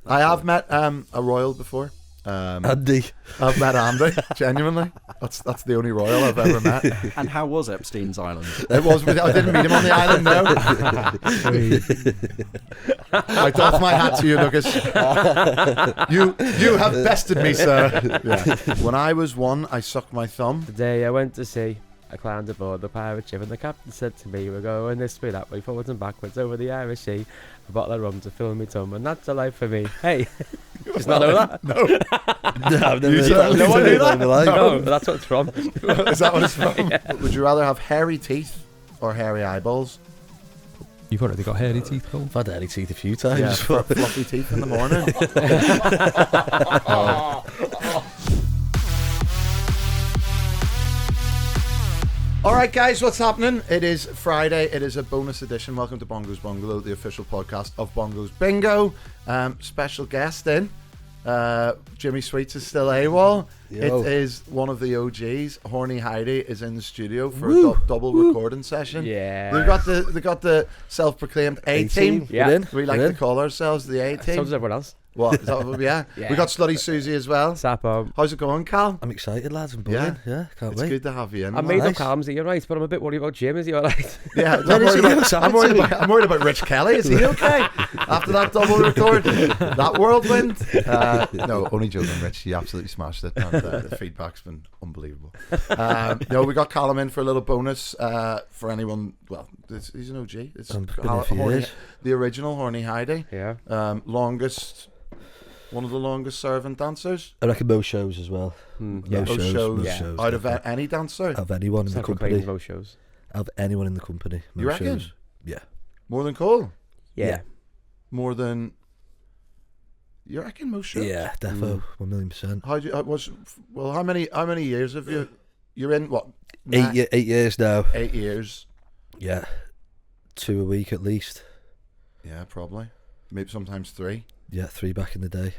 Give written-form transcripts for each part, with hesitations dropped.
I have met a royal before. Andy. I've met Andy, genuinely. That's the only royal I've ever met. And how was Epstein's Island? It was. I didn't meet him on the island, no. I doff my hat to you, Lucas. You have bested me, sir. Yeah. When I was 1, I sucked my thumb. The day I went to sea, I climbed aboard the pirate ship and the captain said to me, we're going this way, that way, forwards and backwards over the Irish Sea. A bottle of rum to fill me tum, and that's a life for me. Hey, just not know that? No. No, I've never heard that. No one knew that? No, No, that's what it's from. Is that what it's from? Yeah. Would you rather have hairy teeth or hairy eyeballs? You've already got hairy teeth, Cole. I've had hairy teeth a few times. Yeah, fluffy teeth in the morning. All right, guys, what's happening? It is Friday. It is a bonus edition. Welcome to BONGO'S Bungalow, the official podcast of Bongo's Bingo. Special guest in. Jimmy Sweets is still AWOL. Yo. It is one of the OGs. Horny Heidi is in the studio for a double recording session. Yeah. They got the self-proclaimed A-team. Yeah. We like to call ourselves the A-team. So does everyone else. What? Is that what, yeah. We got Slutty Susie as well. Sapo. How's it going, Cal? I'm excited, lads. I'm buzzing. Yeah, can't It's wait. good to have you in. I man. made up Callum's, are you right? But I'm a bit worried about Jim, is he alright? Yeah, Where is he? I'm worried about Rich Kelly. Is he okay? After that double record, that whirlwind. No, only joking, Rich. You absolutely smashed it, and the feedback's been unbelievable. We got Callum in for a little bonus. For anyone, well, he's an OG. It's Been here a few years. the original Horny Heidi. Yeah. One of the longest serving dancers. I reckon most shows as well. Yeah. Most Most shows. Yeah. shows, Out of definitely. any dancer, Of anyone in the company. Most shows. Of anyone in the company. You Most reckon? shows. Yeah. more than Cole, Yeah. more than. You reckon most shows? Yeah, defo. 1,000,000%. How many years have you? You're in what? 8 years now. 8 years. Yeah. 2 a week at least. Yeah, probably. Maybe sometimes 3. Yeah, 3 back in the day.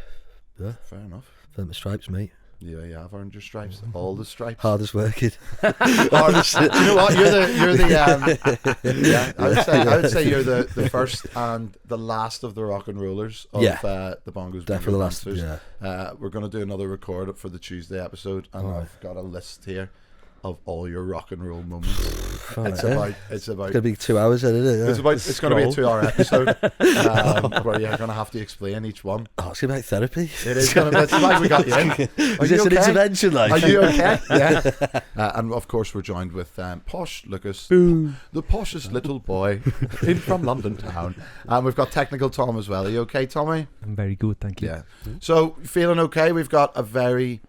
Yeah. Fair enough. Firm the stripes, mate. Yeah, you have earned your stripes. All the stripes. Hardest working. Hardest. You know what? You're the. Yeah, I would say you're the first and the last of the rock and rollers of the Bongos. Definitely the last. Dancers. Yeah. We're gonna do another record for the Tuesday episode, and Alright. I've got a list here of all your rock and roll moments. Alright, It's about. It's gonna be 2 hours, isn't it? Yeah. It's going to be a 2-hour episode where you're going to have to explain each one. Oh, it's gonna be like therapy. It is going to. That's why we got you in. Is this an intervention, like? Are you okay? Yeah. And of course, we're joined with Posh Lucas, the poshest little boy in from London town, and we've got Technical Tom as well. Are you okay, Tommy? I'm very good, thank you. Yeah. So feeling okay? We've got a very.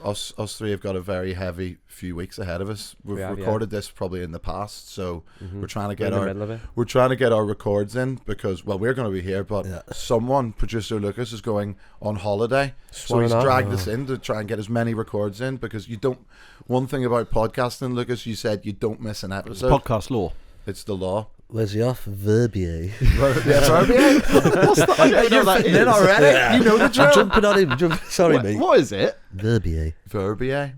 Us three have got a very heavy few weeks ahead of us. We've recorded this probably in the past, so we're trying to get we're trying to get our records in because we're going to be here, but someone, producer Lucas, is going on holiday, so he's dragged us in to try and get as many records in because you don't. One thing about podcasting, Lucas, you said you don't miss an episode. Podcast law. It's the law. Where's he off? Verbier. Verbier? What's that? You're fitting in already. Yeah. You know the drill. I'm jumping on him. Sorry, mate. What is it? Verbier. Verbier.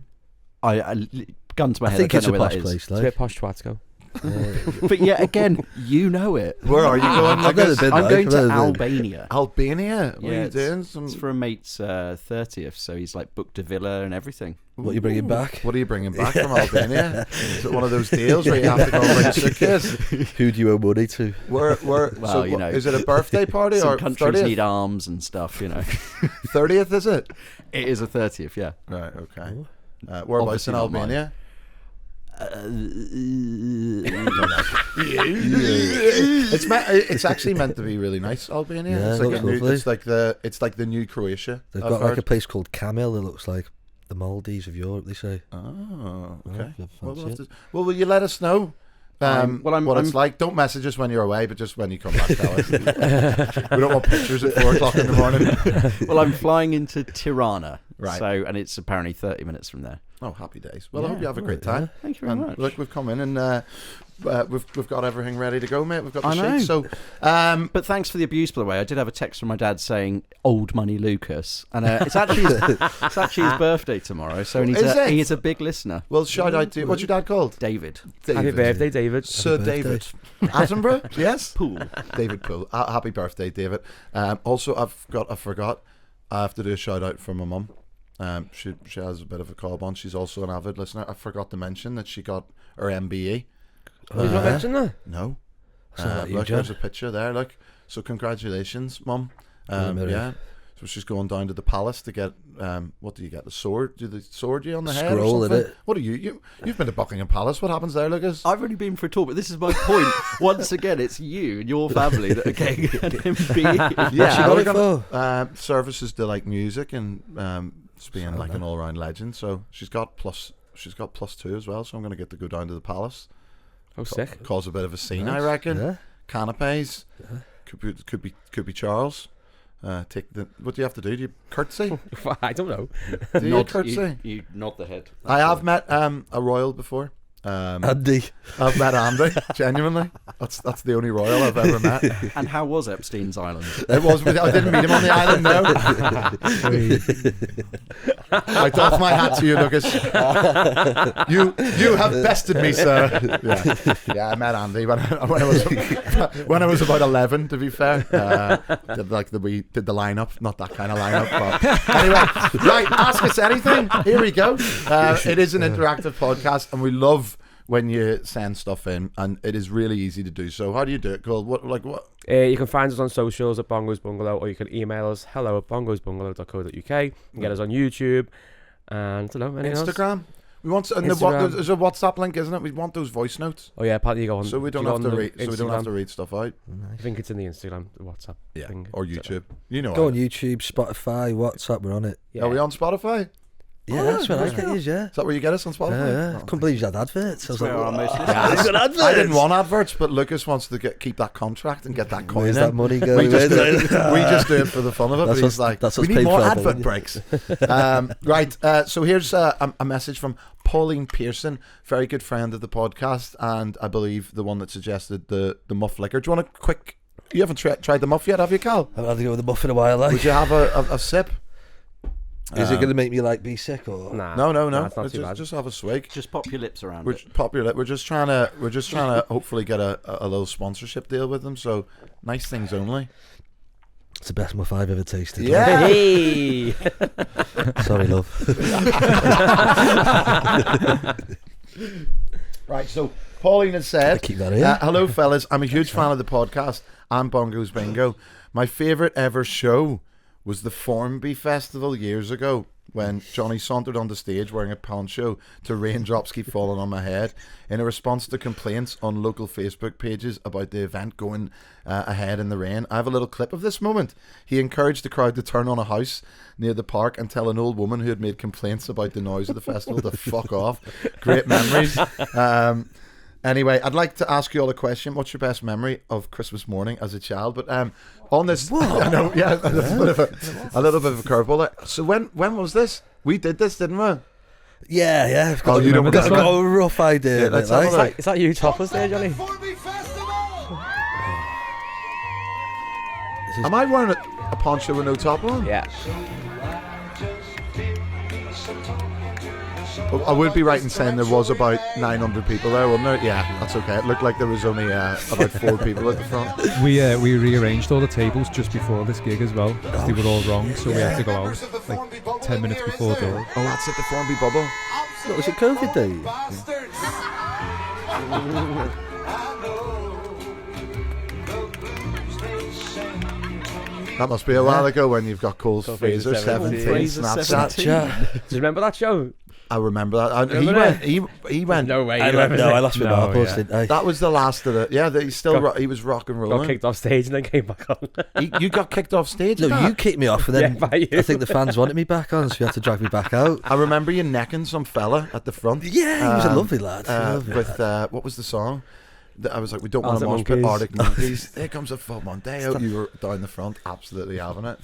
I gun to my I head. think I it's don't a know where posh that is. place, It's a like. bit posh Twatsko. But yet again, you know it. Where are you going? I've never been. I'm like, going I've to never been. Albania. Albania? What are you it's- doing? It's for a mate's 30th, so he's like booked a villa and everything. What are you bringing back? What are you bringing back from Albania? Is it one of those deals where you have to go and bring a suitcase? Who do you owe money to? Well, you know, is it a birthday party Some or countries 30th? need arms and stuff, you know. 30th, is it? It is a 30th, yeah. Right, okay. Whereabouts in Obviously not mine. Albania? It's actually meant to be really nice, Albania. Yeah, It's it like looks a new, lovely. it's like the new Croatia. They've I've got like heard. a place called Camel that looks like the Maldives of Europe, they say. Oh, Oh, okay. good, Well, fancy it. will you let us know I'm- what it's like? Don't message us when you're away, but just when you come back, tell us. We don't want pictures at 4 o'clock in the morning. Well, I'm flying into Tirana, Right. So, and it's apparently 30 minutes from there. Oh, happy days. Well, I hope you have a great time. Thank you very much. Look, we've come in and we've got everything ready to go, mate. We've got the sheets. So, but thanks for the abuse, by the way. I did have a text from my dad saying "Old Money Lucas," and it's actually his birthday tomorrow. So he is a big listener. Well, shout out to what's your dad called? David. Happy birthday, David. Sir David Attenborough. Yes, Poole. David Poole. Happy birthday, David. Also, I forgot. I have to do a shout out for my mum. She has a bit of a cold on. She's also an avid listener. I forgot to mention that she got her MBE. You've not mentioned that? No. Like Look, there's a picture there. Look, so congratulations, Mum. Yeah. So she's going down to the palace to get what do you get? The sword? Do the sword you on the head? Scroll, or something? innit? What are you've been to Buckingham Palace? What happens there, Lucas? I've only been for a tour, but this is my point. Once again, it's you and your family that are getting an MBE. Yeah, What you got it for? Services to like music and just being like an all-round legend. So she's got +2 as well. So I'm going to get to go down to the palace. Oh, sick. Cause a bit of a scene, I reckon. Yeah. Canapes. Could be Charles. Take the. What do you have to do? Do you curtsy? I don't know. Do you curtsy? You nod the head. I have met a royal before. Andy. I've met Andy. Genuinely, that's the only royal I've ever met. And how was Epstein's Island? It was. I didn't meet him on the island. No. I doff my hat to you, Lucas. You have bested me, sir. Yeah. I met Andy when I was about 11. To be fair, we did the lineup, not that kind of lineup. But anyway, right. Ask us anything. Here we go. It is an interactive podcast, and we love when you send stuff in, and it is really easy to do so. How do you do it, Cole? What? You can find us on socials at Bongo's Bungalow, or you can email us hello@bongosbungalow.co.uk. You can get us on YouTube, and I don't know, anything Instagram. else? We want there's a WhatsApp link, isn't it? We want those voice notes. Oh yeah, Paddy, you go on. So we don't have to read. So we don't have to read stuff out. I think it's in the Instagram, the WhatsApp thing. Or YouTube. You know. Go on YouTube, Spotify, WhatsApp. We're on it. Yeah. Are we on Spotify? Yeah, that's where I get you. Yeah. Is that where you get us on Spotify? Yeah. I couldn't believe you had adverts. I was like, I didn't want adverts, but Lucas wants to keep that contract and get that coin. Where's in. that money going? We just do it for the fun of it. But he's like, we need more advert breaks. Right. So here's a message from Pauline Pearson, very good friend of the podcast, and I believe the one that suggested the muff liquor. Do you want a quick? You haven't tried the muff yet, have you, Cal? I've had to go with the muff in a while. Like. Would you have a sip? Is it going to make me like be sick or? Nah, No. It's not too bad. Just have a swig. Just pop your lips around. We're just trying to hopefully get a little sponsorship deal with them. So nice things only. It's the best muff I've ever tasted. Yeah. Hey. Sorry, love. Right. So Pauline has said, keep that in. "Hello, fellas. I'm a huge fan of the podcast and Bongo's Bingo. My favourite ever show was the Formby Festival years ago when Johnny sauntered on the stage wearing a poncho to raindrops keep falling on my head in a response to complaints on local Facebook pages about the event going ahead in the rain. I have a little clip of this moment. He encouraged the crowd to turn on a house near the park and tell an old woman who had made complaints about the noise of the festival to fuck off. Great memories. Anyway, I'd like to ask you all a question. What's your best memory of Christmas morning as a child? But on this, I know, yeah, a little bit of a curveball. So when was this? We did this, didn't we? Yeah. I've got, you don't I've got a rough idea. Yeah, let's have a look. Is that you topless there, Johnny? Am I wearing a poncho with no top on? Yeah. I would be right in saying there was about 900 people there, wasn't there? Yeah, that's okay. It looked like there was only about 4 people at the front. We rearranged all the tables just before this gig as well, because they were all wrong, so we had to go out like 10 minutes before door. Oh, that's it, the Formby bubble. What was it, COVID days? That must be a while ago when you've got Cole's Fraser 17, Snapchat. Do you remember that show? I remember that. He went. No way. I lost my marbles, didn't I? That was the last of it. Yeah, he was rock and rolling. Got kicked off stage and then came back on. You got kicked off stage? No, you kicked me off, and then Yeah, by you. I think the fans wanted me back on, so you had to drag me back out. I remember you necking some fella at the front. Yeah, he was a lovely lad. With what was the song? I was like, we don't want to mosh pit Arctic Monkeys. Here comes a full Mondeo. You were down the front, absolutely having it.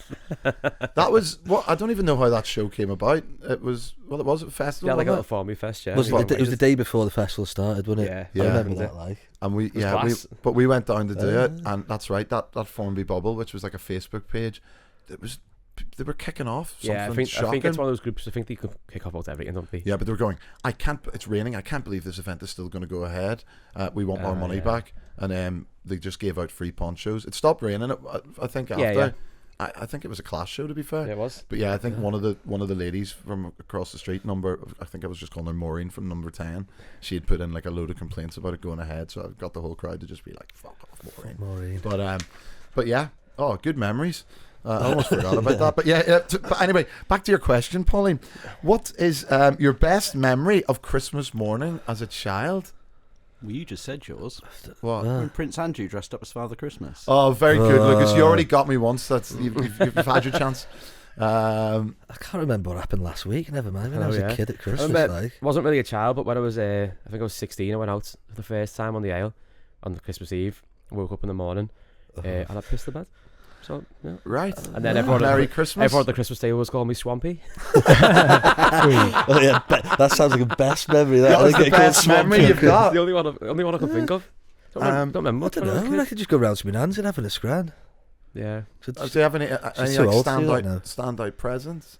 That was what I don't even know how that show came about. It was a festival. Yeah, like a little Farmy Fest. Yeah, it was the day before the festival started, wasn't it? Yeah, I remember that. Like, and we went down to do it, and that's right. That Formby Bubble, which was like a Facebook page, they were kicking off. Yeah, I think it's one of those groups. I think they could kick off about everything, don't they? Yeah, but they were going, it's raining. I can't believe this event is still going to go ahead. We want our money back. And they just gave out free ponchos. It stopped raining, I think, after. Yeah. I think it was a class show, to be fair. Yeah, it was. But yeah, I think one of the ladies from across the street, I think I was just calling her Maureen from number 10. She had put in like a load of complaints about it going ahead, so I got the whole crowd to just be like, fuck off, Maureen. But yeah, good memories. I almost forgot about that. But yeah, but anyway, back to your question, Pauline. What is your best memory of Christmas morning as a child? Well, you just said yours. What? When Prince Andrew dressed up as Father Christmas. Oh, very good, Lucas. You already got me once. You've had your chance. I can't remember what happened last week. Never mind. When I was a kid at Christmas, I wasn't really a child, but when I was, I think I was 16, I went out for the first time on the ale on the Christmas Eve. I woke up in the morning and I pissed the bed. So, yeah. Right. And then everyone at the Christmas table was calling me Swampy. Oh yeah, that sounds like a best memory. That was the best memory you've got. The only one I can think of. Don't remember. I don't know. I could just go round to my nan's and having a scran. Yeah. So do you have any standout presents?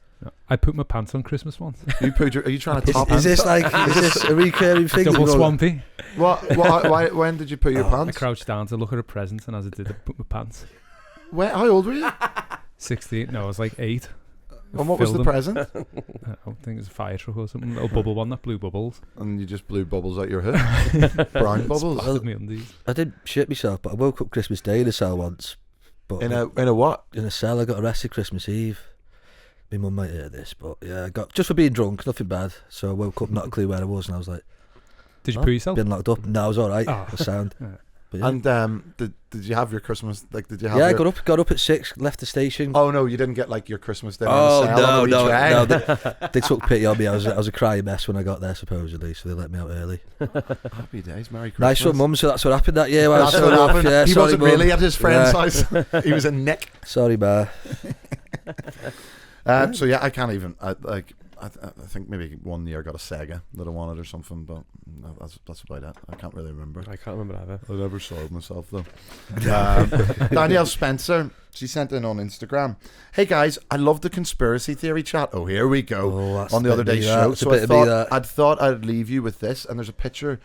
I put my pants on Christmas once. Are you trying to top? Is this a recurring thing? Double Swampy. Why? When did you put your pants? I crouched down to look at a present, and as I did, I put my pants. How old were you? 16. No, I was like 8. And what was the present? I don't think it was a fire truck or something. A little bubble one that blew bubbles. And you just blew bubbles out your hood? Brown bubbles? Well, me undies. I did shit myself, but I woke up Christmas Day in a cell once. But in a what? In a cell. I got arrested Christmas Eve. My mum might hear this, but yeah, I got just for being drunk, nothing bad. So I woke up, not a clue where I was, and I was like, did you poo yourself? Been locked up. No, I was alright. I was sound. Yeah. And did you have your Christmas? Did you have? Yeah, I got up at 6, left the station. Oh no, you didn't get like your Christmas dinner. Oh no. They took pity on me. I was a crying mess when I got there, supposedly, so they let me out early. Happy days, Merry Christmas. Nice one, Mum. So that's what happened that year. That's what happened. Yeah, he wasn't really at his friend's house. He was in Nick. Sorry, Ma. So yeah, I can't even. I think maybe one year I got a Sega that I wanted or something, but that's about it. I can't really remember. I can't remember either. I never saw it myself though. Danielle Spencer, she sent in on Instagram. Hey guys, I love the conspiracy theory chat. Oh, here we go on the other day's show. So I thought I'd leave you with this. And there's a picture.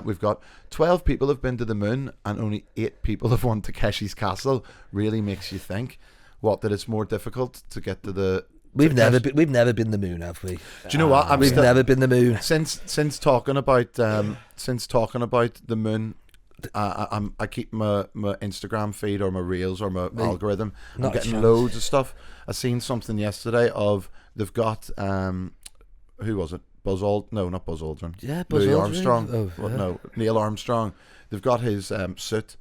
We've got 12 people have been to the moon, and only 8 people have won Takeshi's Castle. Really makes you think. That it's more difficult to get to the. We've never been the moon, have we? Do you know what? We've never been the moon since talking about the moon. I keep my Instagram feed or my reels or my algorithm. I'm getting loads of stuff. I seen something yesterday of they've got who was it? Buzz Aldrin? No, not Buzz Aldrin. Yeah, Buzz Louis Aldrin. Armstrong. Oh, yeah. No, Neil Armstrong. They've got his suit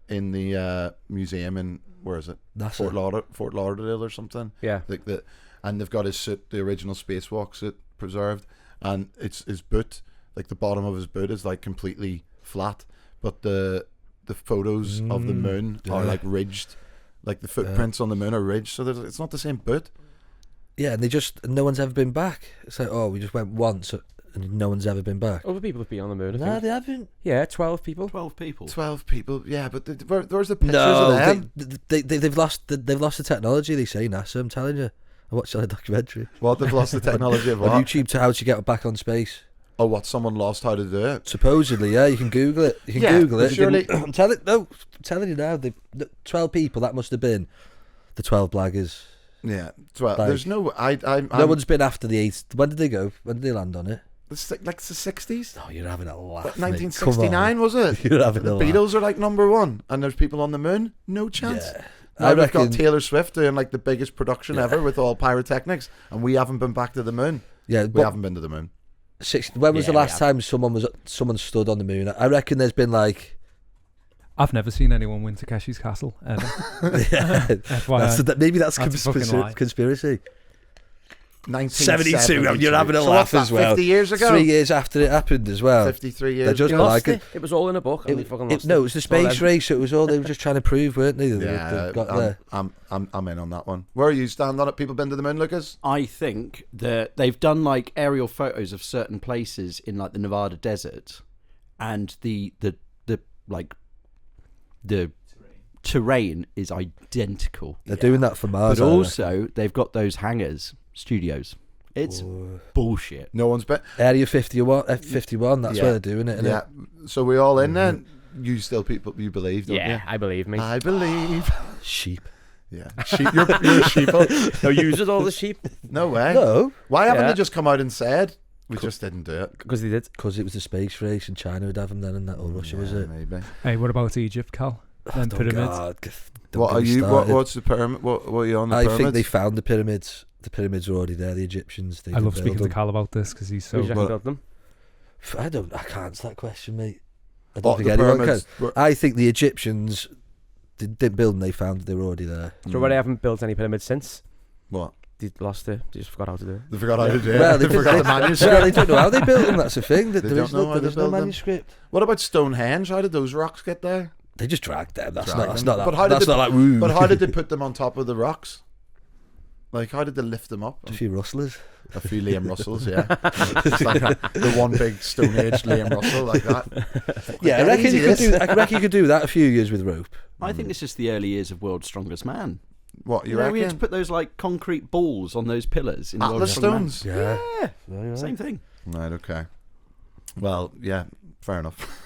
in the museum in. Where is it? Fort Lauderdale or something. Yeah. And they've got his suit, the original spacewalk suit, preserved, and it's his boot, like the bottom of his boot is like completely flat, but the photos of the moon are like ridged, like the footprints on the moon are ridged, so it's not the same boot. Yeah, and no one's ever been back. It's like, we just went once and no one's ever been back. Other people have been on the moon. No, they haven't. Yeah, 12 people. 12 people. 12 people. Yeah, but there's the pictures of them. They've lost the technology. They say NASA. I'm telling you. I watched a documentary. What, they've lost the technology of what? On YouTube to how to get back on space. Oh, what? Someone lost how to do it? Supposedly, yeah. You can Google it. Google it. Surely. I'm telling you now. 12 people. That must have been the 12 blaggers. Yeah, 12. There's no. No one's been after the 8th. When did they go? When did they land on it? Like the 60s? Oh, you're having a laugh. 1969 was it? You're having a laugh. The Beatles are like number 1, and there's people on the moon. No chance. Yeah. Now we've got Taylor Swift doing like the biggest production ever with all pyrotechnics, and we haven't been back to the moon. Yeah, we haven't been to the moon. When was the last time someone stood on the moon? I reckon there's been like. I've never seen anyone win Takeshi's Castle ever. Maybe that's conspiracy. 1972. You're having a laugh as well. 50 years ago? 3 years after it happened as well. 53 years just ago. like it was all in a book. And they fucking lost no, it was the space race. It was all they were just trying to prove, weren't they? Yeah, I'm in on that one. Where are you standing on it? People been to the moon, Lucas? I think that they've done like aerial photos of certain places in like the Nevada desert, and the terrain is identical. They're doing that for Mars. But also, they've got those hangars, studios. It's bullshit. No one's been. Area 51, F51, that's where they're doing it, yeah. So we all in then? You still you believe, don't you? Yeah, I believe me. I believe. Sheep. Yeah. Sheep. You're a sheeple. No, use it all the sheep. No way. No. Why haven't they just come out and said? We just didn't do it. Because they did. Because it was a space race and China would have them then and that, or Russia, was it? Maybe. Hey, what about Egypt, Cal? Them pyramids. God, what are you? What's the pyramid? What are you on the pyramids? I think they found the pyramids. The pyramids were already there. The Egyptians. I love speaking to Cal about this because he's so. Who built them? I can't answer that question, mate. I don't think anyone can. I think the Egyptians didn't build them. They found they were already there. So why they haven't built any pyramids since? What? They lost it. They just forgot how to do it. They forgot how to do it. Well, they forgot the manuscript. Well, they don't know how they built them. That's the thing. There is no manuscript. What about Stonehenge? How did those rocks get there? They just dragged them. That's Dragged not them. that. But how That's did not like woo. But how did they put them on top of the rocks? Like, how did they lift them up? A few rustlers. A few Liam Russells, yeah. It's like the one big Stone Age Liam Russell, like that. Yeah, I reckon you could do that a few years with rope. I think it's just the early years of World's Strongest Man. What, you reckon? We had to put those like concrete balls on those pillars in Atlas stones? Yeah. Same thing. Right, okay. Well, yeah, fair enough.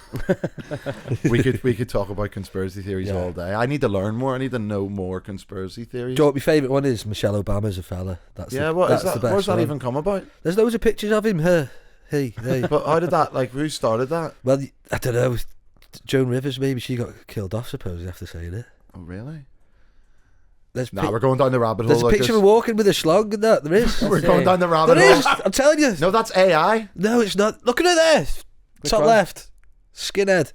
we could talk about conspiracy theories all day. I need to learn more. I need to know more conspiracy theories. Do you know what my favourite one is? Michelle Obama's a fella. That's what is that? Where's that even come about? There's loads of pictures of him. Her, he. But how did that? Like, who started that? Well, I don't know. Joan Rivers, maybe she got killed off. Supposedly after saying it. Oh, really? We're going down the rabbit hole. There's a picture of her walking with a slug and that. There is. We're going down the rabbit hole. There is. I'm telling you. No, that's AI. No, it's not. Look at her there. Top left. Skinhead.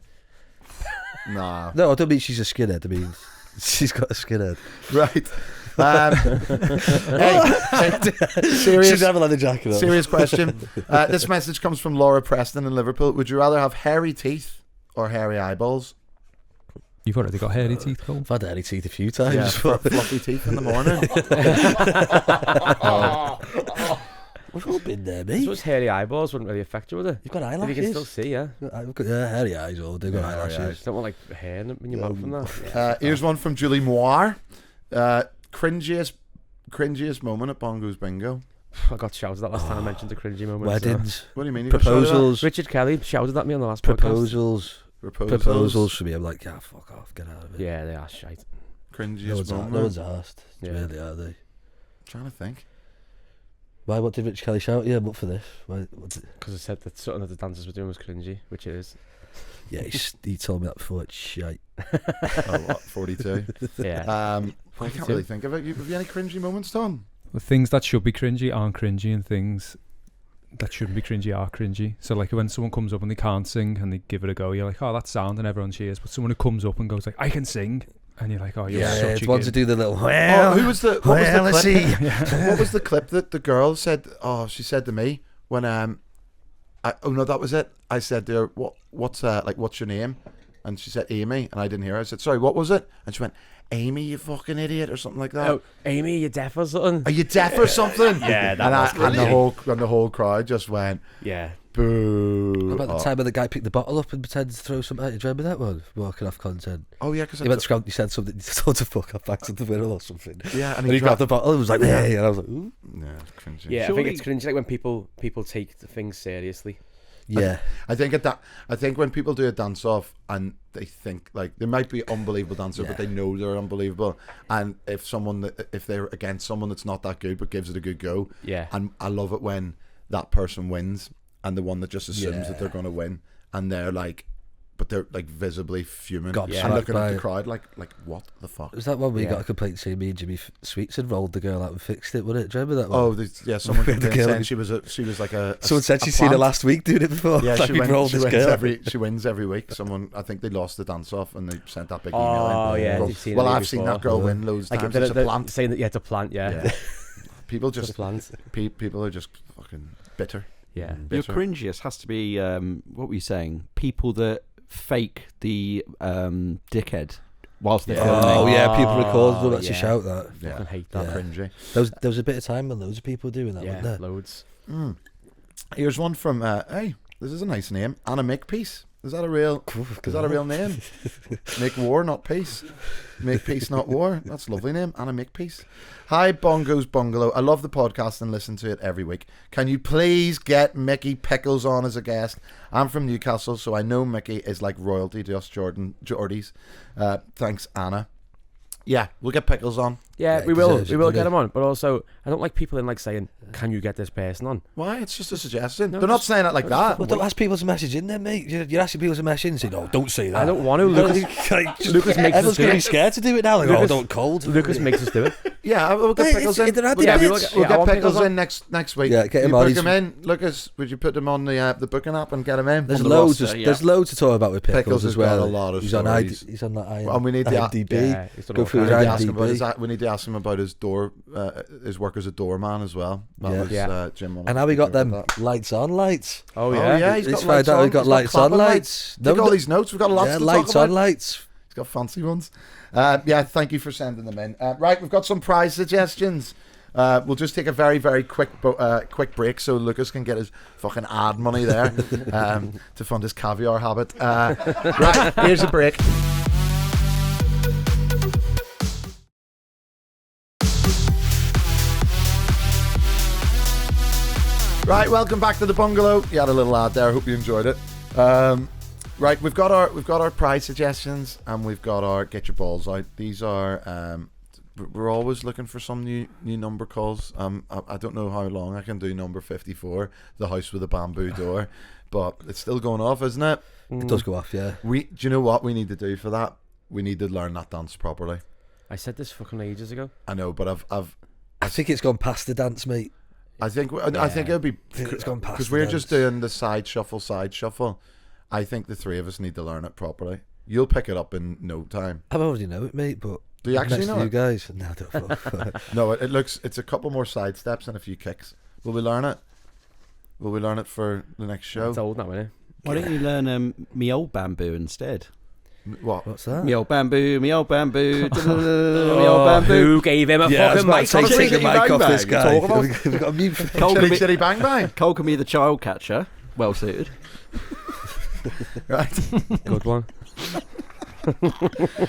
Nah. No, I don't mean she's a skinhead. I mean she's got a skinhead. Right. Serious. She's having a leather jacket on. Serious question. This message comes from Laura Preston in Liverpool. Would you rather have hairy teeth or hairy eyeballs? You've already got hairy teeth, Cole. I've had hairy teeth a few times. Yeah, fluffy teeth in the morning. We've all been there, mate. Those hairy eyeballs wouldn't really affect you, would it? You've got eyelashes. You can still see, yeah. I've got hairy eyes, all. They've got eyelashes. You don't want like hair in your mouth and that. Here's one from Julie Moir. Cringiest moment at Bongo's Bingo. I got shouted at last time I mentioned the cringy moment. Weddings. So. What do you mean? Proposals. Richard Kelly shouted at me on the last podcast. Proposals for me. I'm like, yeah, fuck off, get out of it. Yeah, they are shite. Cringiest moment. No one's asked. Yeah. Really, are they? I'm trying to think. Why? What did Rich Kelly shout? Yeah, I'm up for this. Because I said that something that the dancers were doing was cringy, which it is. Yeah, he told me that before. It's shite. Oh, what, 42? Yeah. I can't really think of it. Have you any cringy moments, Tom? The things that should be cringy aren't cringy, and things that shouldn't be cringy are cringy. So like when someone comes up and they can't sing and they give it a go, you're like, oh, that's sound, and everyone cheers. But someone who comes up and goes like, I can sing, and you're like, oh, you're such a ones to do the little. Who was the? What was the clip? Yeah. What was the clip that the girl said? Oh, she said to me when that was it. I said to her, what's your name? And she said Amy, and I didn't hear her. I said, sorry, what was it? And she went, Amy, you fucking idiot, or something like that. Oh, Amy, you deaf or something? Are you deaf or something? Yeah, and the whole crowd just went, yeah, boo. What about the time when the guy picked the bottle up and pretended to throw something at you? Do you remember that one? Walking off content. Oh yeah, because he said something. He told to fuck off back to the window or something. Yeah, and he grabbed the bottle and was like, hey, and I was like, ooh. Yeah, it's cringy. Yeah, I think it's cringy like when people take the things seriously. Yeah, I think when people do a dance off and they think like they might be unbelievable dancer, but they know they're unbelievable, and if they're against someone that's not that good but gives it a good go, and I love it when that person wins and the one that just assumes that they're going to win, and they're like, but they're like visibly fuming and looking at the crowd like what the fuck. Was that one where you got a complaint saying me and Jimmy Sweets had rolled the girl out and fixed it? Wasn't it? Do you remember that one? Oh, someone saying she was like a. Someone said she'd seen her last week doing it before. Yeah, like she wins every week. Someone, I think they lost the dance off and they sent that big email in. Oh yeah, Well, I've seen that girl win loads of times. It's a plant. Saying that it's a plant. Yeah. People just people are just fucking bitter. Yeah. Bitter. Your cringiest has to be what were you saying? People that fake the dickhead whilst they're filming. Oh yeah, people record them. That's a shout. That. I fucking hate that. Cringy. There was a bit of time when loads of people were doing that. Yeah, wasn't there? loads. Here's one from hey, this is a nice name, Anna Makepeace. Is that a real name? Make war, not peace. Make peace, not war. That's a lovely name, Anna Makepeace. Hi, Bongo's Bungalow. I love the podcast and listen to it every week. Can you please get Mickey Pickles on as a guest? I'm from Newcastle, so I know Mickey is like royalty to us Geordies. Thanks, Anna. Yeah, we'll get Pickles on. Yeah, we will get him on. But also, I don't like people in like saying, "Can you get this person on?" Why? It's just a suggestion. They're not saying it like that. Well, don't ask people to message in there, mate. You're asking people to message in and say, "No, don't say that." I don't want to. Lucas makes us do Everyone's going to be it. scared to do it now. Like, Lucas- don't cold. Lucas makes us do it. Yeah, we'll get Pickles in. We'll get Pickles in next week. Yeah, get him you on. Book him in. Lucas, would you put him on the booking app and get him in? There's loads to talk about with Pickles as well. Got a lot of he's stories. He's on that And we need to IMDb. Go through his IMDb. We need to ask him about his work as a doorman as well. That was Jim. And how we got them lights on lights. Oh yeah, he's got lights on. We've got lights on lights. Take all these notes. We've got lots to talk about. Lights on lights. He's got fancy ones. Thank you for sending them in. Right, we've got some prize suggestions. We'll just take a very, very quick break so Lucas can get his fucking ad money there to fund his caviar habit. Right, here's a break. Right, welcome back to the Bungalow. You had a little ad there. I hope you enjoyed it. Right, we've got our prize suggestions and we've got our get your balls out. These are we're always looking for some new number calls. I don't know how long I can do number 54, the house with a bamboo door, but it's still going off, isn't it? It does go off, yeah. Do you know what we need to do for that? We need to learn that dance properly. I said this fucking ages ago. I know, but I think it's gone past the dance, mate. I think it'll be it's gone past because we're just doing the side shuffle. I think the three of us need to learn it properly. You'll pick it up in no time. I already know it, mate, but do you actually know you it? guys? No, I don't. No, it's a couple more side steps and a few kicks. Will we learn it? Will we learn it for the next show? It's old now, isn't it? Why don't you learn me old bamboo instead? What's that? Me old bamboo, me old bamboo, me old bamboo. Who gave him a fucking mic? Take the mic off this guy. We've got a mute. Chitty bang bang. Cole can be the child catcher. Well suited. Right. Good one.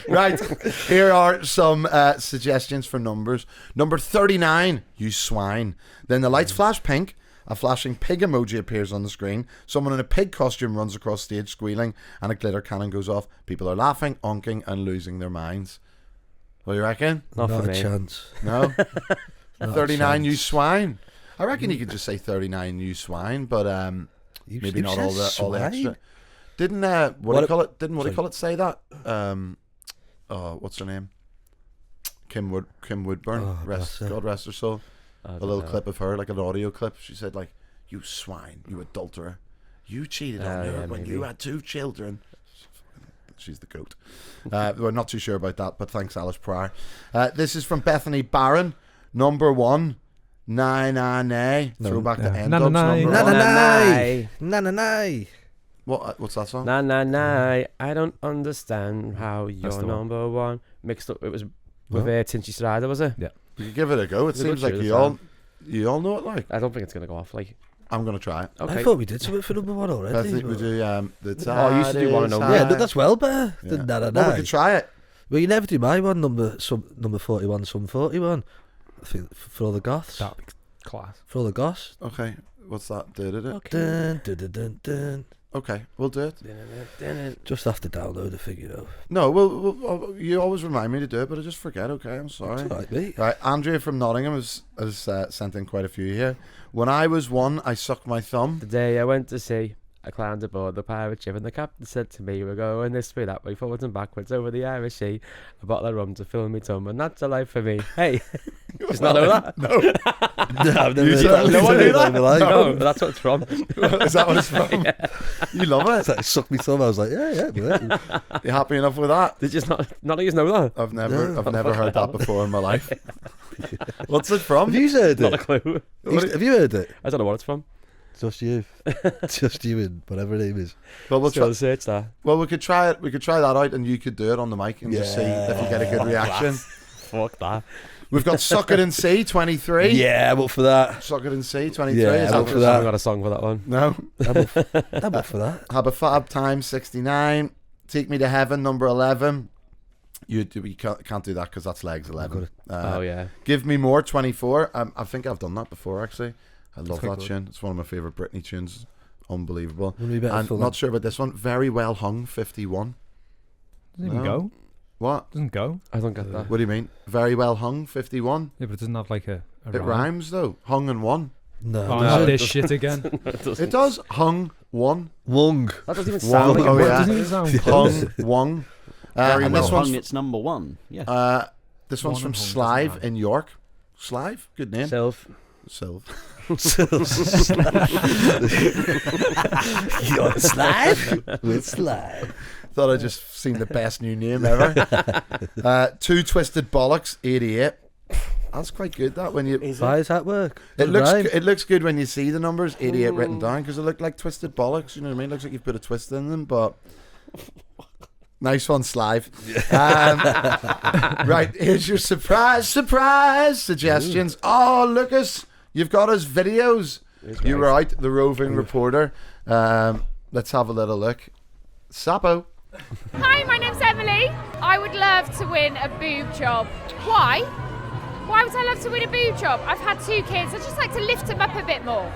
Right. Here are some suggestions for numbers. Number 39, you swine. Then the lights flash pink. A flashing pig emoji appears on the screen. Someone in a pig costume runs across stage squealing, and a glitter cannon goes off. People are laughing, honking, and losing their minds. What do you reckon? Not for a me. chance. No? 39, you swine. I reckon you could just say 39, you swine, but maybe not all the extra. Didn't what do you call it? Didn't what do you call it say that? What's her name? Kim Woodburn. God rest her soul. A little clip of her, like an audio clip. She said, like, "You swine, you adulterer, you cheated on her when you had 2 children." She's the goat. We're not too sure about that, but thanks, Alice Pryor. This is from Bethany Barron. Number 1, nay. Throwback to N Dubs. Na. What's that song? Na. I don't understand how you're number one. Mixed up. It was with Tinchy Strider, was it? Yeah. You give it a go. It seems like you all know it. Like, I don't think it's gonna go off. Like, I'm gonna try it. Okay. I thought we did something for number 1 already. I think we do. The you used to do one and only. Yeah, that's well better than na. Well, we could try it. Well, you never do my one. Number 41, some 41. I think for all the goths. That'd be class. For all the goths. Okay. What's that? Dun. Okay, we'll do it. Just have to download the figure though. No, well, you always remind me to do it, but I just forget. Okay, I'm sorry. It's all right, mate. Right, Andrea from Nottingham has sent in quite a few here. When I was 1, I sucked my thumb. The day I went to see I climbed aboard the pirate ship and the captain said to me, we're going this way, that way, forwards and backwards over the Irish Sea. A bottle of rum to fill me tum, and that's a life for me. Hey, just not know that? No. No, I've never heard that. No one knew that? No, but that's what it's from. Is that what it's from? Yeah. You love it. It's like, suck me thumb. I was like, yeah. You happy enough with that? Did you not of you know that? I've never heard that before in my life. What's it from? Have you heard Not a it? clue. Have you heard it? I don't know what it's from. Just you. Just you and whatever her name is. Well, we'll Still try. search that. Well, we could try it. We could try that out, and you could do it on the mic and just see if you get a good reaction. Fuck that. We've got Suck It and See 23. Yeah, I'm up for that. Suck It and See 23. Yeah, Is I'm that up for I that. haven't got a song for that one. No. I'm up for that. Have a Fab Time 69. Take Me to Heaven number 11. You can't do that because that's legs 11. Oh yeah. Give Me More 24. I think I've done that before actually. I love quite that good. tune. It's one of my favourite Britney tunes. Unbelievable. Wouldn't it be better And for not that? sure about this one. Very Well Hung 51. Doesn't even No. go. What? Doesn't go. I don't get that. What do you mean? Very Well Hung 51. Yeah, but it doesn't have like a It rhymes though. Hung and one. No. Oh, does not it? this shit again. It does. Hung one. Wung. That doesn't even One. sound like Oh, a word. yeah. Doesn't even sound close. Hung one. Very And well this one's hung, it's number one. Yeah. this one's One from and hung doesn't Slive matter. in York. Slive, good name. Self. Silv. You're Slide? With Slide. Thought I just seen the best new name ever. Two Twisted Bollocks 88. That's quite good. That when you Why does that work? it Doesn't looks rhyme. it looks good when you see the numbers 88 written down because they look like twisted bollocks. You know what I mean? Looks like you've put a twist in them, but. Nice one, Slive. Right, here's your surprise suggestions. Oh, Lucas, you've got us videos. You were out, the roving reporter. Let's have a little look. Sapo. Hi, my name's Emily. I would love to win a boob job. Why? Why would I love to win a boob job? I've had 2 kids. I'd just like to lift them up a bit more.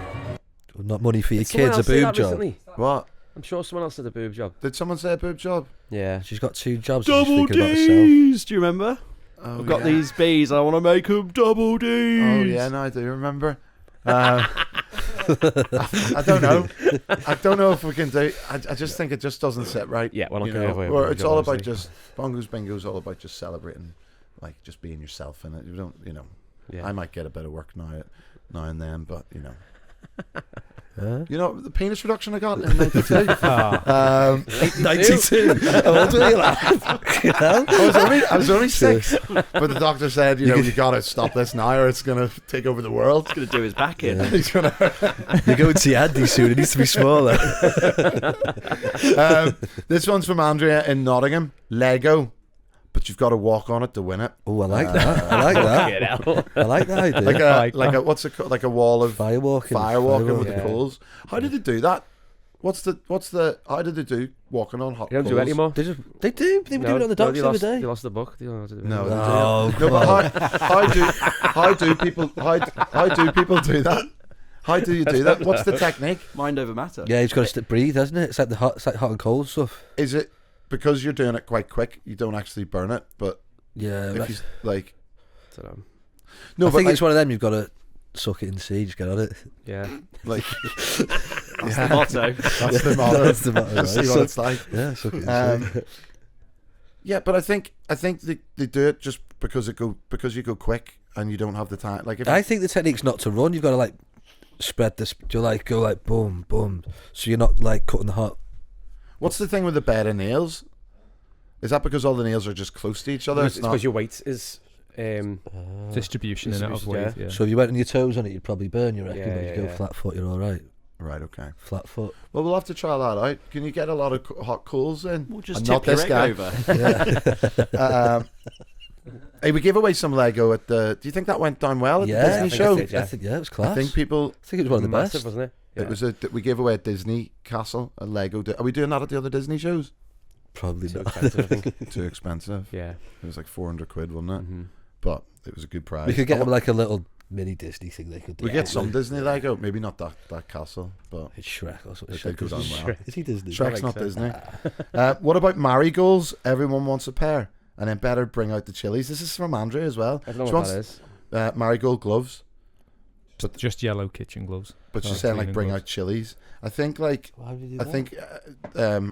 Not money for your Someone kids, a else did boob that job. recently. What? I'm sure someone else did a boob job. Did someone say a boob job? Yeah. She's got 2 jobs. and she's Double thinking about herself. D's. Do you remember? Oh, I've got these B's. I want to make them double D's. Oh, yeah, no, I do remember. I don't know. I don't know if we can do. I just think it just doesn't sit right. Yeah, we're not you going know? away. Or it's all about just Bongo's Bingo's all about just celebrating, like just being yourself in it. You don't, you know. Yeah. I might get a bit of work now and then, but you know. Huh? You know the penis reduction I got in '92. 92. How old were you, lad? You know? I was only 6, but the doctor said, you got to stop this now, or it's gonna take over the world. He's going to do his back in. He's gonna. You're going to see Andy soon. It needs to be smaller. This one's from Andrea in Nottingham. Lego, but you've got to walk on it to win it. Oh, I like that. I like that. I like that idea. Like a what's it called? Like a wall of Firewalking. with the Yeah. coals. How did they do that? What's the how did they do walking on hot You don't coals? do it anymore. They do. They were doing it on the docks the other day. You lost the book. You don't know what to do. No, they Oh, do. No, but how do people do that? How do you do that? What's the technique? Mind over matter. Yeah, you've got to breathe, hasn't it? It's like hot and cold stuff. Is it because you're doing it quite quick? You don't actually burn it, but Yeah, if you like, I don't know. no, I but think like, it's one of them. You've got to suck it and see. Just get on it. Yeah. like That's the motto. that's the motto. That's the motto, Just right? see what it's like. Yeah, suck it and see. Yeah, but I think they do it just because you go quick and you don't have the time. Like if I think the technique's not to run. You've got to like spread this. You like go like boom, boom. So you're not like cutting the hot. what's the thing with the bed of nails? Is that because all the nails are just close to each other? It's because your weight is. Distribution in it of weight. Yeah. So if you went on your toes on it, you'd probably burn. You reckon? Yeah, But if you go yeah. flat foot, you're all right. Right. Okay. Flat foot. Well, we'll have to try that out. Can you get a lot of hot coals in? We'll just And tip not this your guy. egg over. Hey, we gave away some Lego at the. Do you think that went down well at Yeah, the I Disney think show? it did, yeah. I think it was class. I think people. I think it was one of the Massive, best. wasn't it? It was we gave away a Disney castle, a Lego. Are we doing that at the other Disney shows? Probably Too not. expensive, I think. Too expensive. Yeah. It was like 400 quid, wasn't it? Mm-hmm. But it was a good price. We could get them like a little mini Disney thing. They could do. We get some Disney Lego, maybe not that castle, but It's Shrek or something. it did go down well. Is he Disney? Shrek's makes not sense. Disney. What about marigolds? Everyone wants a pair, and then better bring out the chilies. This is from Andrea as well. I don't know She what wants that is. marigold gloves. Just yellow kitchen gloves. But she's saying like bring out chilies. I think like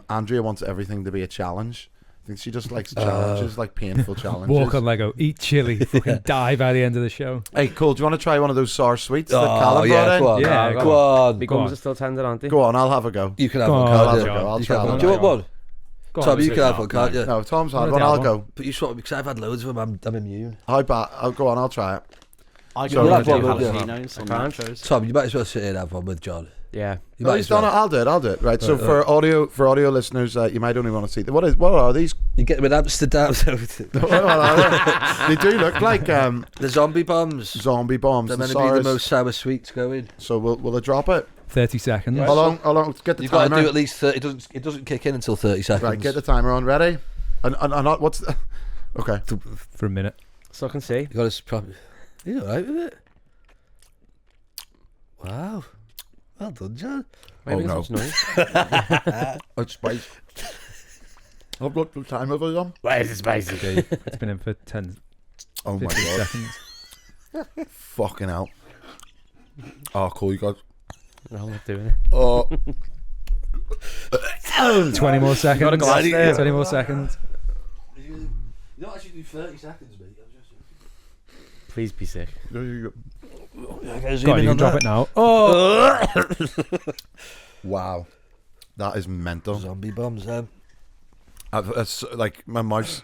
Andrea wants everything to be a challenge. I think she just likes challenges, like painful challenges. Walk on Lego, eat chili, fucking die by the end of the show. Hey, Cole, do you want to try one of those sour sweets that Callum brought in? Go on. Yeah, go on. The gums are still tender, aren't they? Go on, I'll have a go. You can have Go one, on, can't I'll you? have a go. I'll You try can have one. one. Do you want one? Go on, Tom, you let's can do have it. one, can't you? No, Tom's had I'll one. have I'll one. go. But you swap because I've had loads of them. I'm immune. How bad? I'll go on. I'll try it. I So got I'll have one, jalapenos on can't. nachos. Tom, you might as well sit here and have one with John. Yeah. You No, might he's as well. done it. I'll do it. Right. So for audio listeners, you might only want to see what are these? You get them in Amsterdam. They do look like the zombie bombs. zombie bombs. They're The meant to be the SARS. most sour sweets going. So will I drop it? 30 seconds. How long? Get the You've got to timer. do at least 30. It doesn't kick in until 30 seconds. Right. Get the timer on. Ready? And what's the, okay? For a minute. So I can see. You got to probably. You all right with it? Wow. Well done, John. Oh, no. It's spicy. I've got the timer on. Why is it spicy? It's been in for 10, Oh my 15 god! seconds. Fucking hell! Oh, cool. You got. No, I'm not doing it. Oh. 20 more seconds. gotta go upstairs. 20 more seconds. You don't actually do 30 seconds, mate. Please be sick. There you go. Go on, you can drop it now. Oh! Wow, that is mental. Zombie bombs, It's like my mouth.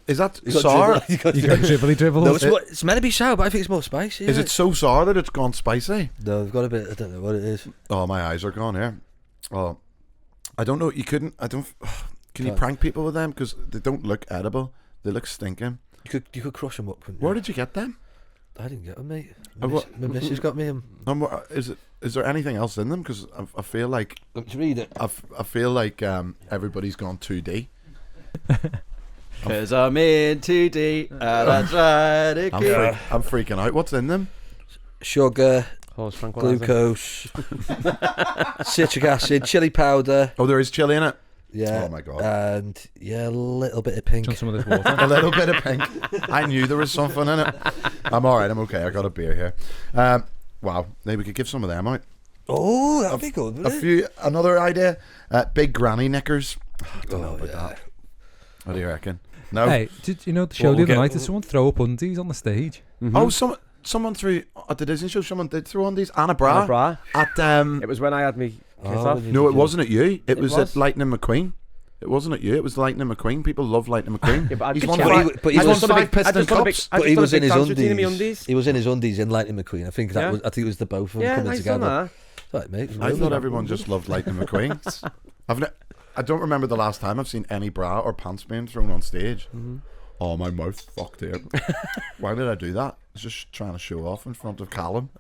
Is that You got sour? dribble- you got You got dribbly dribbles. No, it's meant to be sour, but I think it's more spicy. Is it so sour that it's gone spicy? No, I've got a bit. I don't know what it is. Oh, my eyes are gone here. Oh, I don't know. You couldn't. I don't. Can you Can't. prank people with them because they don't look edible? They look stinking. You could crush them up. Couldn't you? Where did you get them? I didn't get them, mate. Oh, My missus got me them. Is there anything else in them? Because I feel like Let's read it. I feel like everybody's gone 2D. Because I'm in 2D and I try to kill. I'm freaking out. What's in them? Sugar, Horse tranquilizer. glucose, citric acid, chili powder. Oh, there is chili in it. Yeah. Oh my god. And a little bit of pink. Drink some of this water. A little bit of pink. I knew there was something in it. I'm all right. I'm okay. I got a beer here. Wow. Maybe we could give some of them out. Oh, that'd be good. Wouldn't it? Another idea. Big granny knickers. I don't know Oh, about yeah. that. What do you reckon? No. Hey, did you know the show Well, the we'll other get- night? Did someone throw up undies on the stage? Oh, someone threw at the Disney show. Someone did throw on these. Anna Bra. Bra. At It was when I had me kiss Oh, off. when you- No, it wasn't at you. It was was? at Lightning McQueen. It wasn't at you. It was Lightning McQueen. People love Lightning McQueen. Yeah, but He's I'd won get five. you- but he He's was won a five big- I Piston just got a big- Cups. I But he just was done in a his big dance routine in my undies. undies. He was in his undies in Lightning McQueen. I think Yeah. I think it was the both of them Yeah, coming nice done together. that. Right, mate. I thought everyone just loved Lightning McQueen. I don't remember the last time I've seen any bra or pants being thrown on stage. Oh, my mouth fucked here. Why did I do that? I was just trying to show off in front of Callum.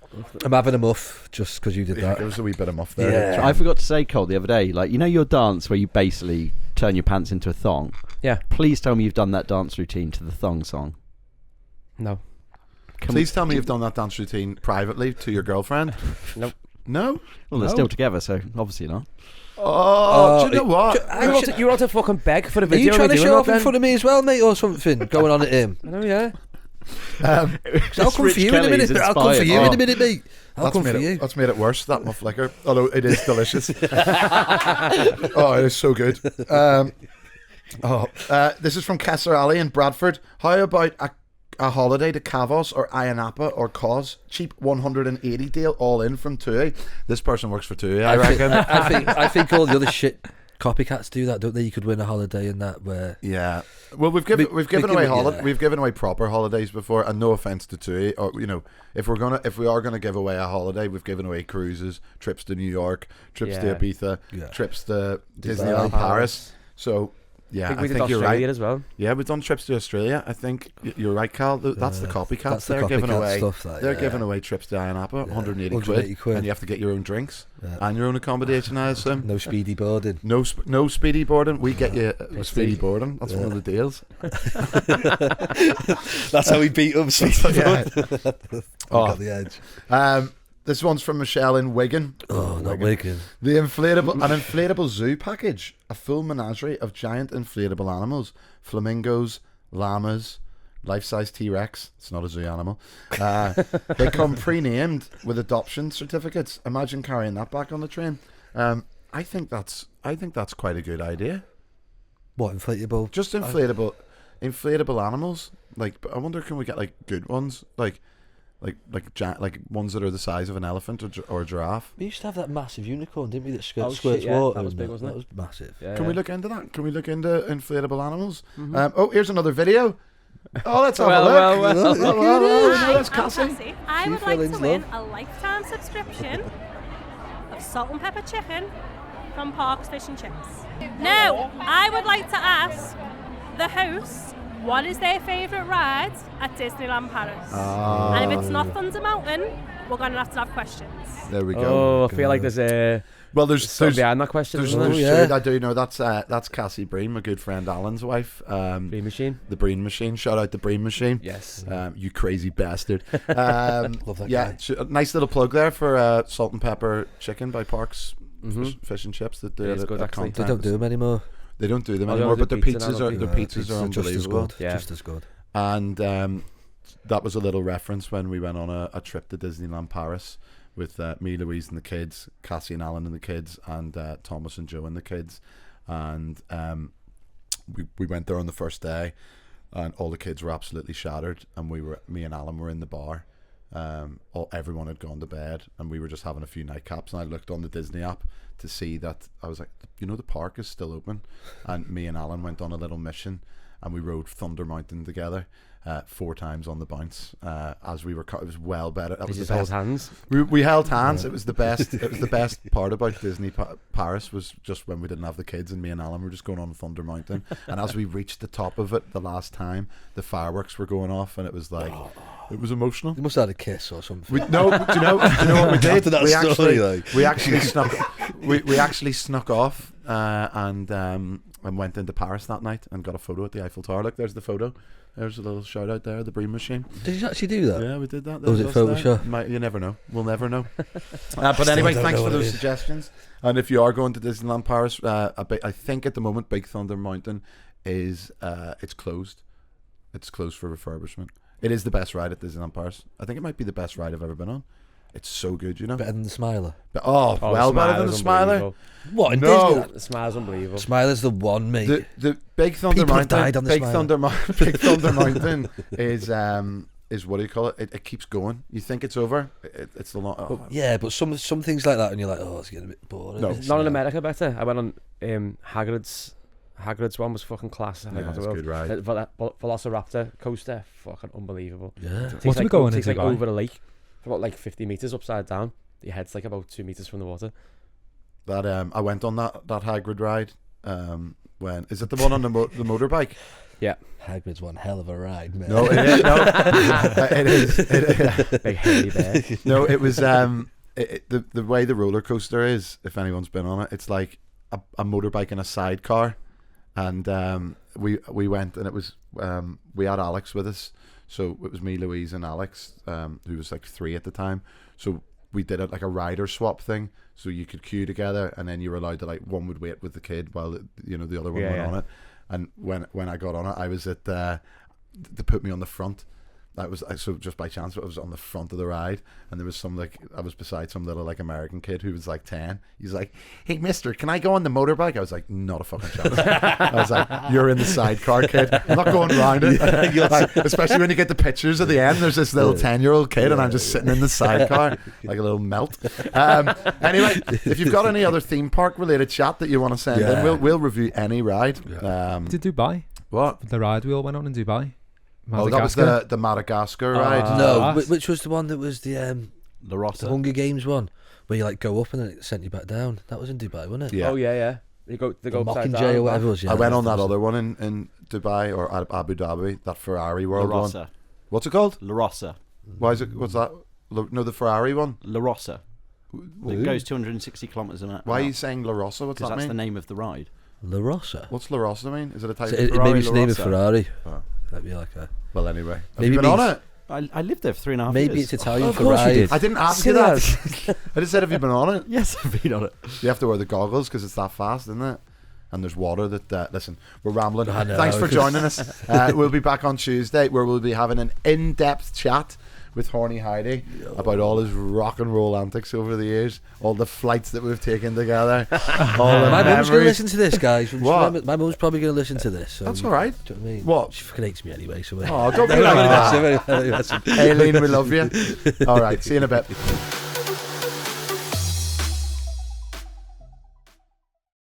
I'm having a muff just because you did Yeah, that. there was a wee bit of muff there. Yeah. I forgot to say, Cole, the other day, like, you know your dance where you basically turn your pants into a thong? Yeah. Please tell me you've done that dance routine to the thong song. No. Please tell me you've done that dance routine privately to your girlfriend. Nope. No? Well, they're No. still together, so obviously not. Oh, do you know what? You're out to fucking beg for the Are video. you trying to doing show that off in then? front of me as well, mate, or something going on at him? I know, yeah. I'll come for Rich you in a Kelly's minute. I'll come for inspired. you in Oh. a minute, mate. I'll come for you. That's made it worse, that muff liquor. Although it is delicious. Oh, it is so good. This is from Kesser Alley in Bradford. How about a holiday to Kavos or Ayia Napa or Cos? Cheap 180 deal, all in from TUI. This person works for TUI, I reckon. I think all the other shit copycats do that, don't they? You could win a holiday in that where. Yeah. Well, we've given yeah. we've given away proper holidays before, and no offense to TUI, or if we are gonna give away a holiday, we've given away cruises, trips to New York, trips to Yeah. Ibiza, Yeah. trips to Disneyland Paris. So yeah, we I did think you're Australia right. as well. Yeah, we've done trips to Australia. I think you're right, Cal. That's the copycats. That's the They're giving copycat away. stuff, that, They're yeah. giving away trips to Ayia Napa, 180 180 quid. and you have to get your own drinks Yeah. and your own accommodation. I assume. No speedy boarding. No speedy boarding. We get you speedy boarding. That's one of the deals. That's how we beat them. Speedy Yeah. got the edge. This one's from Michelle in Wigan. Oh, not Wigan. An inflatable zoo package, a full menagerie of giant inflatable animals, flamingos, llamas, life-size T-Rex. It's not a zoo animal. They come pre-named with adoption certificates. Imagine carrying that back on the train. I think that's quite a good idea. What, inflatable? Just inflatable animals. Like, but I wonder, can we get like good ones, like ones that are the size of an elephant or a giraffe? We used to have that massive unicorn, didn't we? That squirts yeah, water. that was big, wasn't it? That was massive. Yeah, Can we look into that? Can we look into inflatable animals? Oh, here's another video. Oh, let's have a look. Hi, That's I'm Cassie. Cassie. I would like to win a lifetime subscription of salt and pepper chicken from Park's Fish and Chips. No, I would like to ask the host, what is their favourite ride at Disneyland Paris? And if it's not Thunder Mountain, we're going to have questions. There we go. Oh, I feel like there's a... Well, there's behind that question, there's isn't two there? that I do know. That's Cassie Breen, my good friend Alan's wife. Breen Machine. The Breen Machine. Shout out the Breen Machine. Yes. You crazy bastard. Love that guy. Nice little plug there for salt and pepper chicken by Parks Fish and Chips. That do It is good, actually. They don't do them anymore. They don't do them Oh, they anymore, only but do their pizza pizzas now, are don't just as unbelievable. good. Yeah. Just as good. And that was a little reference when we went on a trip to Disneyland Paris with me, Louise, and the kids, Cassie and Alan and the kids, and Thomas and Joe and the kids. And we went there on the first day, and all the kids were absolutely shattered. And me and Alan were in the bar. Everyone had gone to bed, and we were just having a few nightcaps. And I looked on the Disney app to see that, I was like, the park is still open. And me and Alan went on a little mission, and we rode Thunder Mountain together 4 times on the bounce as we were. It was well better. That was the best. Held hands. We held hands. It was the best. It was the best part about Disney Paris was just when we didn't have the kids, and me and Alan were just going on Thunder Mountain. And as we reached the top of it the last time, the fireworks were going off, and it was like it was emotional. You must have had a kiss or something. Do you know what we did? After that story, we actually snuck off and went into Paris that night and got a photo at the Eiffel Tower. Look, there's the photo. There's a little shout out there, the Breen Machine. Did you actually do that? Yeah, we did that. Or was it Photoshop? You never know. We'll never know. But anyway, thanks for those suggestions. And if you are going to Disneyland Paris, I think at the moment Big Thunder Mountain is it's closed. It's closed for refurbishment. It is the best ride at Disneyland Paris. I think it might be the best ride I've ever been on. It's so good, Better than the Smiler. But, well better than the Smiler. What? In No. Disney? The Smile's unbelievable. Smiler's the one, mate. The Big Thunder People Mountain. have died on the Big Smiler. Big Thunder Mountain is what do you call it? It keeps going. You think it's over? It's the long. Yeah, but some things like that, and you're like, oh, it's getting a bit boring. No, Not in America. Better. I went on Hagrid's. Hagrid's one was fucking class. Yeah, it's a good ride. Velociraptor coaster, fucking unbelievable. Yeah. What are we going Takes into? like over a lake, for about like 50 meters upside down. Your head's like about 2 meters from the water. That I went on that Hagrid ride. When is it the one on the motorbike? Yeah, Hagrid's one hell of a ride, man. No, it is. No, it is. Big hairy bear. No, it was the way the roller coaster is. If anyone's been on it, it's like a motorbike and a sidecar. And we went, and it was we had Alex with us, so it was me, Louise, and Alex, who was like 3 at the time. So we did it like a rider swap thing, so you could queue together, and then you were allowed to, like, one would wait with the kid while the other one went on it. And when I got on it, I was at they put me on the front. So just by chance I was on the front of the ride, and there was I was beside some little like American kid who was like 10. He's like, "Hey mister, can I go on the motorbike?" I was like, "Not a fucking chance." I was like, "You're in the sidecar, kid. I'm not going around it." Like, especially when you get the pictures at the end, there's this little 10-year-old kid and I'm just sitting in the sidecar like a little melt. Anyway, if you've got any other theme park related chat that you want to send in, we'll review any ride. To Dubai. What? The ride we all went on in Dubai. Oh, that was the Madagascar ride. No, which was the one that was the the Hunger Games one, where you like go up and then it sent you back down. That was in Dubai, wasn't it? Yeah. Oh yeah. They go upside Mockingjay down. or whatever it was. Yeah, I went on that other one in Dubai or Abu Dhabi, that Ferrari World La Rossa. one. What's it called? La Rossa. Why is it? What's that? No, the Ferrari one. La Rossa. It goes 260 kilometres an hour. Why are you saying La Rossa? What's that Because that's mean? the name of the ride. La Rossa. What's La Rossa mean? Is it a type So of it Ferrari? maybe it's the name of Rossa. Ferrari. Oh. That'd be like a. Well, anyway, have Maybe you been on means- it? I lived there for 3.5 Maybe years. it's Italian Of for course you ride. did. I didn't ask you that. I just said, have you been on it? Yes, I've been on it. You have to wear the goggles because it's that fast, isn't it? and there's water that listen, we're rambling. Thanks for joining us. We'll be back on Tuesday, where we'll be having an in-depth chat with Horny Heidi about all his rock and roll antics over the years, all the flights that we've taken together. My mum's going to listen to this, guys. What? My mum's probably going to listen to this. So that's all right. Do you know what I mean? What? She fucking hates me anyway. So don't be like that. Aileen, we love you. All right, see you in a bit.